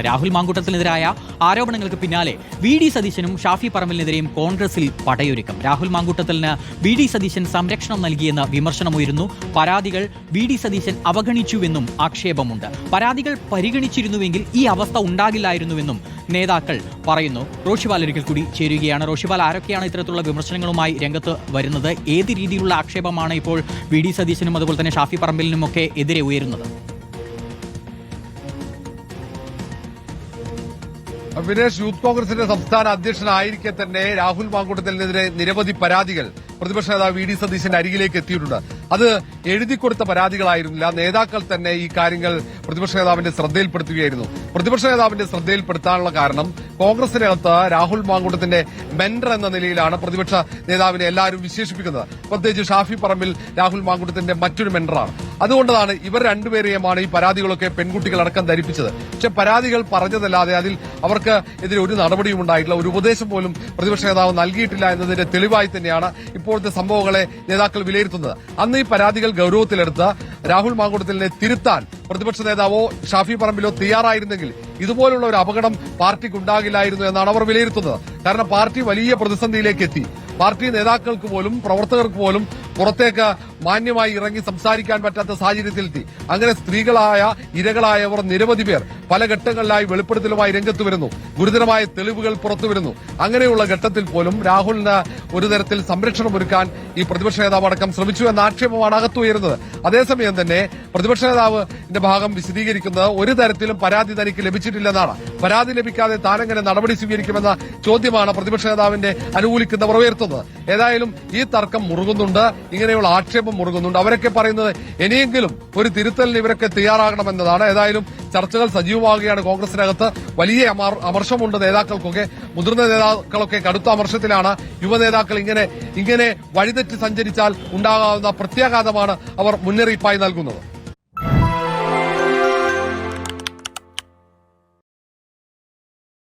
രാഹുൽ മാങ്കൂട്ടത്തിനെതിരായ ആരോപണങ്ങൾക്ക് പിന്നാലെ വി.ഡി. സതീശനും ഷാഫി പറമ്പലിനെതിരെയും കോൺഗ്രസിൽ പടയൊരുക്കം. രാഹുൽ മാങ്കൂട്ടത്തിന് വി.ഡി. സതീശൻ സംരക്ഷണം നൽകിയെന്ന വിമർശനമുയരുന്നു. പരാതികൾ വി.ഡി. സതീശൻ അവഗണിച്ചുവെന്നും ആക്ഷേപമുണ്ട്. പരാതികൾ പരിഗണിച്ചിരുന്നുവെങ്കിൽ ഈ അവസ്ഥ ഉണ്ടാകില്ലായിരുന്നുവെന്നും നേതാക്കൾ പറയുന്നു. റോഷിപാൽ ഒരിക്കൽ കൂടി ചേരുകയാണ്. റോഷിപാൽ, ആരൊക്കെയാണ് ഇത്തരത്തിലുള്ള വിമർശനങ്ങളുമായി രംഗത്ത് വരുന്നത്? ഏത് രീതിയിലുള്ള ആക്ഷേപമാണ് ഇപ്പോൾ വി.ഡി. സതീശനും അതുപോലെ തന്നെ ഷാഫി പറമ്പലിനുമൊക്കെ എതിരെ ഉയരുന്നത്? വിനേഷ്, യൂത്ത് കോൺഗ്രസിന്റെ സംസ്ഥാന അധ്യക്ഷനായിരിക്കെ തന്നെ രാഹുൽ മാങ്കൂട്ടത്തിനെതിരെ നിരവധി പരാതികൾ പ്രതിപക്ഷ നേതാവ് വി.ഡി. സതീശന്റെ അരികിലേക്ക് എത്തിയിട്ടുണ്ട്. അത് എഴുതിക്കൊടുത്ത പരാതികളായിരുന്നില്ല. നേതാക്കൾ തന്നെ ഈ കാര്യങ്ങൾ പ്രതിപക്ഷ നേതാവിന്റെ ശ്രദ്ധയിൽപ്പെടുത്തുകയായിരുന്നു. പ്രതിപക്ഷ നേതാവിന്റെ ശ്രദ്ധയിൽപ്പെടുത്താനുള്ള കാരണം കോൺഗ്രസിനകത്ത് രാഹുൽ മാങ്കൂട്ടത്തിന്റെ മെന്റർ എന്ന നിലയിലാണ് പ്രതിപക്ഷ നേതാവിനെ എല്ലാവരും വിശേഷിപ്പിക്കുന്നത്. പ്രത്യേകിച്ച് ഷാഫി പറമ്പിൽ രാഹുൽ മാങ്കൂട്ടത്തിന്റെ മറ്റൊരു മെന്ററാണ്. അതുകൊണ്ടാണ് ഇവർ രണ്ടുപേരെയുമാണ് ഈ പരാതികളൊക്കെ പെൺകുട്ടികളടക്കം ധരിപ്പിച്ചത്. പക്ഷെ പരാതികൾ പറഞ്ഞതല്ലാതെ അതിൽ അവർക്ക് എതിരെ ഒരു നടപടിയും ഉണ്ടായിട്ടില്ല. ഒരു ഉപദേശം പോലും പ്രതിപക്ഷ നേതാവ് നൽകിയിട്ടില്ല എന്നതിന്റെ തെളിവായി തന്നെയാണ് ഇപ്പോഴത്തെ സംഭവങ്ങളെ നേതാക്കൾ വിലയിരുത്തുന്നത്. അന്ന് ഈ പരാതികൾ ഗൌരവത്തിലെടുത്ത് രാഹുൽ മാങ്കൂട്ടത്തിനെ തിരുത്താൻ പ്രതിപക്ഷ നേതാവോ ഷാഫി പറമ്പിലോ തയ്യാറായിരുന്നെങ്കിൽ ഇതുപോലുള്ള ഒരു അപകടം പാർട്ടിക്ക് ഉണ്ടാകില്ലായിരുന്നു എന്നാണ് അവർ വിലയിരുത്തുന്നത്. കാരണം പാർട്ടി വലിയ പ്രതിസന്ധിയിലേക്ക് എത്തി. പാർട്ടി നേതാക്കൾക്ക് പോലും പ്രവർത്തകർക്ക് പോലും പുറത്തേക്ക് മാന്യമായി ഇറങ്ങി സംസാരിക്കാൻ പറ്റാത്ത സാഹചര്യത്തിലെത്തി. അങ്ങനെ സ്ത്രീകളായ ഇരകളായവർ നിരവധി പേർ പല ഘട്ടങ്ങളിലായി വെളിപ്പെടുത്തലുമായി രംഗത്ത് വരുന്നു. ഗുരുതരമായ തെളിവുകൾ പുറത്തുവരുന്നു. അങ്ങനെയുള്ള ഘട്ടത്തിൽ പോലും രാഹുലിന് ഒരു തരത്തിൽ സംരക്ഷണം ഒരുക്കാൻ ഈ പ്രതിപക്ഷ നേതാവ് അടക്കം ശ്രമിച്ചു എന്ന ആക്ഷേപമാണ് അകത്തുയരുന്നത്. അതേസമയം തന്നെ പ്രതിപക്ഷ നേതാവിന്റെ ഭാഗം വിശദീകരിക്കുന്നത് ഒരു തരത്തിലും പരാതി തനിക്ക് ലഭിച്ചിട്ടില്ലെന്നാണ്. പരാതി ലഭിക്കാതെ താനെങ്ങനെ നടപടി സ്വീകരിക്കുമെന്ന ചോദ്യമാണ് പ്രതിപക്ഷ നേതാവിന്റെ അനുകൂലിക്കുന്നവർ ഉയർത്തുന്നത്. ഏതായാലും ഈ തർക്കം മുറുകുന്നുണ്ട്, ഇങ്ങനെയുള്ള ആക്ഷേപം മുറുകുന്നുണ്ട്. അവരൊക്കെ പറയുന്നത് ഇനിയെങ്കിലും ഒരു തിരുത്തലിന് ഇവരൊക്കെ തയ്യാറാകണമെന്നതാണ്. ഏതായാലും ചർച്ചകൾ സജീവമാവുകയാണ് കോൺഗ്രസിനകത്ത്. വലിയ അമർഷമുണ്ട് നേതാക്കൾക്കൊക്കെ. മുതിർന്ന നേതാക്കളൊക്കെ കടുത്ത അമർഷത്തിലാണ്. യുവ നേതാക്കൾ ഇങ്ങനെ വഴിതെറ്റി സഞ്ചരിച്ചാൽ ഉണ്ടാകാവുന്ന പ്രത്യാഘാതമാണ് അവർ മുന്നറിയിപ്പായി നൽകുന്നത്.